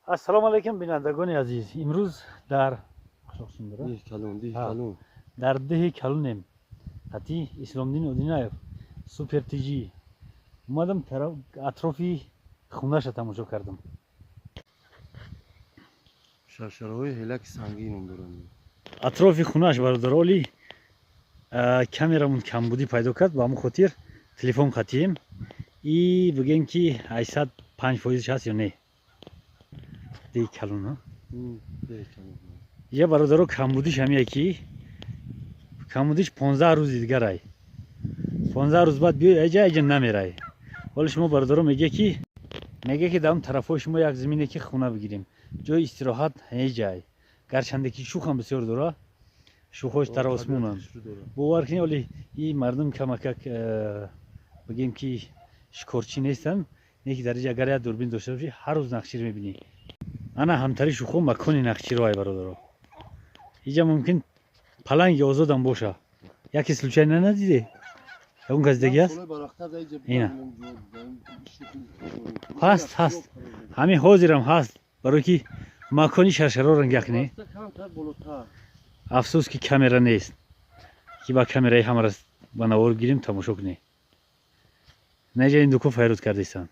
ассалому алайкум бинандагони азиз. имрӯз дар деҳи Калунем қатъи Исломдин Одинаев супер тижи омадам атрофи хунаша тамошо кардам. шаршараҳои ҳелаки сангинам дорам. атрофи хунаш бародароли камерамон камбудӣ пайдо кард, ба ҳамон хотир телефон қатъием и бигем ки 85% ҳаст ё не. деҳи Калун я бародаро камбудиш ҳамия ки камбудиш 15 рӯзи дигарай. 15 рӯз баъд биёй аҷа намерай. ҳоли шумо бародаро меге ки дар он тарафҳои шумо як замине ки хуна бигирем, ҷои истироҳат ҳеҷай. гарчанде ки шухам бисёр дора, шухош дар осмонанд. бовар кунед оли и мардум камакак бигем ки шикорчӣ нестанд, не ки дар инҷа агар як дурбин дошта бошӣ ҳар рӯз нақширо мебинӣ. ана ҳамтари шухо макони нақширо ай бародаро. инҷа мумкин паланги озодам боша. яке случайно надиде? ягон газдагӣ аст? ина ҳаст ҳамин ҳозирам ҳаст, барое ки макони шаршароро нигах не. афсӯс ки камера нест ки ба камераи ҳамаро ба навор гирем тамошо кунем. наҷа ин дуку файруд кардестанд.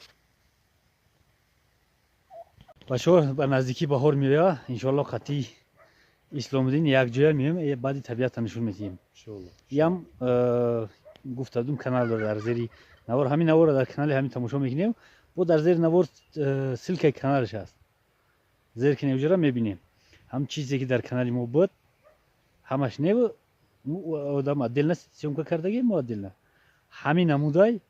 бачаҳо ба наздикӣ баҳор меояд. иншоалло қатъи Исломиддин якҷоя меоем, баъди табиатро нишон медиҳем. ям гуфтадум канал дар зери навор, ҳамин наворро дар канали ҳамин тамошо мекунем. бо дар зери навор силкаи каналаш аст. зер ки навҷара мебинем ҳам чизе ки дар канали мо буд ҳамаш не одам отдельно съёмка кардагем, отдельно ҳамин намудай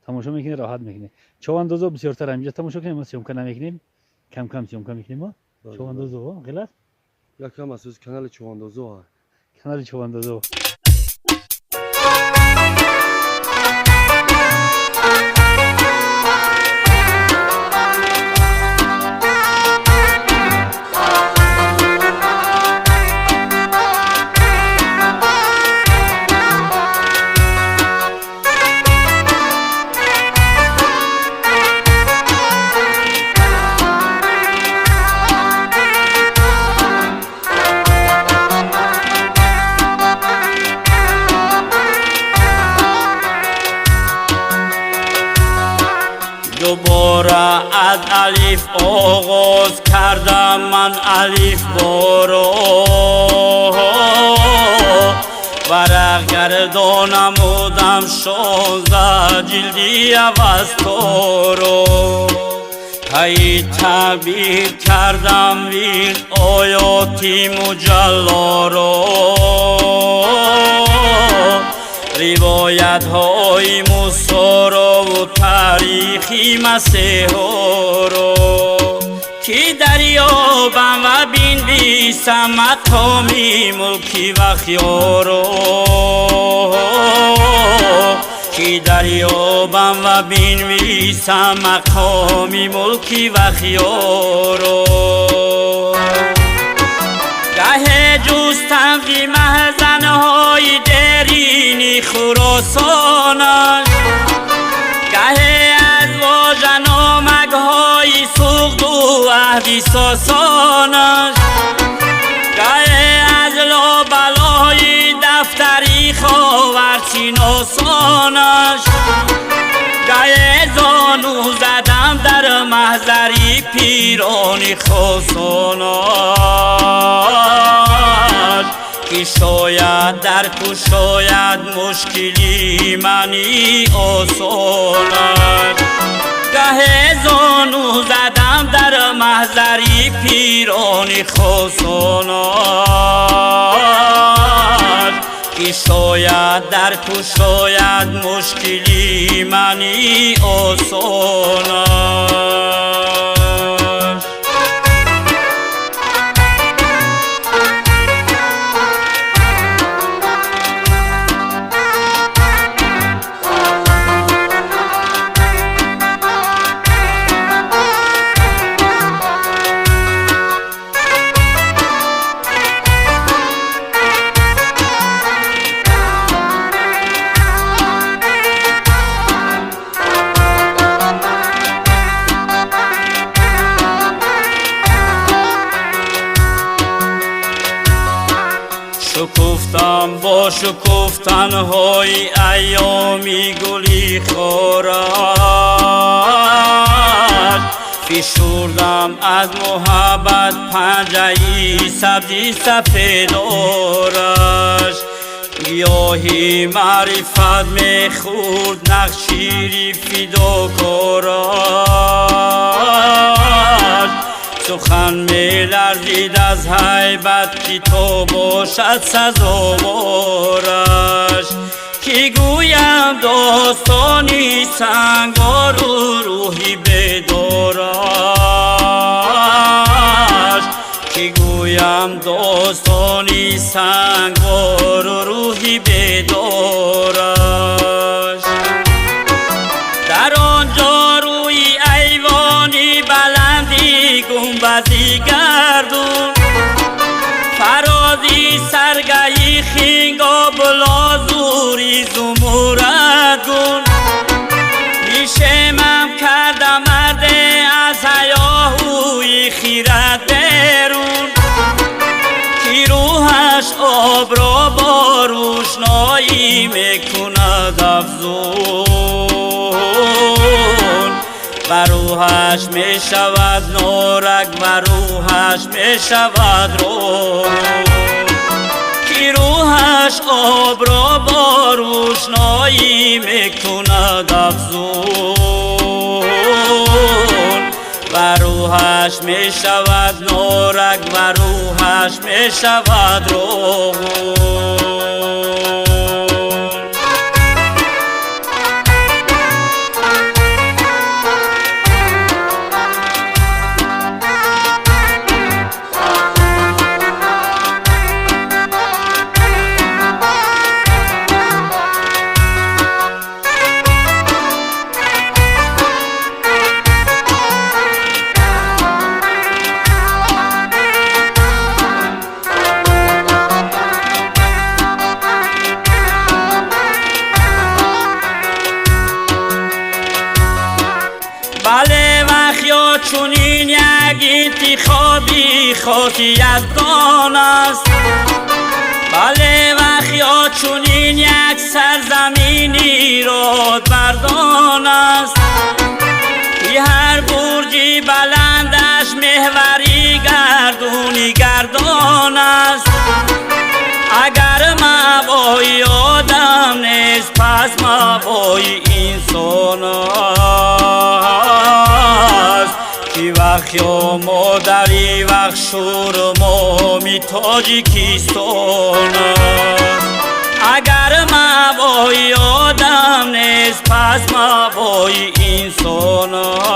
тамошо мекунем, роҳат мекунем. човандозо бисёртар ҳаминҷа тамошо кунем, мо съёмка намекунем, кам съёмка мекунем. човандозо ғилат якам асоси канали човандозо. канали човандозо. دوباره از الف آغاز کردم من الف بارو ورق گردانمودم 16 جلدی اوستارو هی تعبیر کردم ویل آیاتی مجلا رو روایت های موسی و تاریخی مسیح رو کی دریابم و بنویسم مقامی ملکی و خیارو کی دریابم و بنویسم مقامی ملکی و خیارو گه جستم فی محزنهای درینی خراسانش گه از واژه‌نامه‌های سوخت و عهدی ساسانش گه از لابلای دفتری خاورچیناسانش گه زانو زدم در محضری پیرانی خاصانش که شاید در کشاید مشکلی منی آسانش گه زانو زدم در محضری پیرانی خاصانش که شاید در کشاید مشکلی منی آسانش با شکفتن‌های ایامی گلی خورد فشردم از محبت پنجه‌ای سبزی سفیدارش گیاهی معرفت میخورد نقشیری فداکارش سخن میلرزید از هیبت که تو باشد سزاوارش که گویم داستانی سنگار و روحی بیدارش که گویم داستانی سنگار و روحی بیدارش در آنجا روی ایوانی بلندی گنبدی گردون فرازی سرگهی خینگا بلازوری زموردگون میشمم کردم مرده از هیاهوی خیرت برون کی روحش آب را با روشنایی میکند افزون و روحش میشود نورک و روحش میشود روح کی روحش آب را با روشنایی میکند افزون و روحش میشود نورک و روحش میشود روح بله وخیا چونین یک انتخابی خاکی یزدان است بله وخیا چونین یک سرزمینی راد مردان است که هر برجی بلندش محوری گردونی گردان است اگر مبای آدم نیست پس مبای انسان است که وقت یا مادری وقت شور مامی تاجیکستان است اگر مبای آدم نیست پس مبای انسان است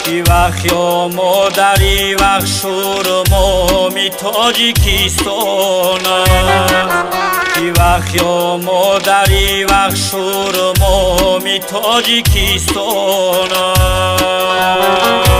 که وقت یا مادری وقت شور مامی تاجیکستان است که وقت یا مادری وقت شور مامی تاجیکستان است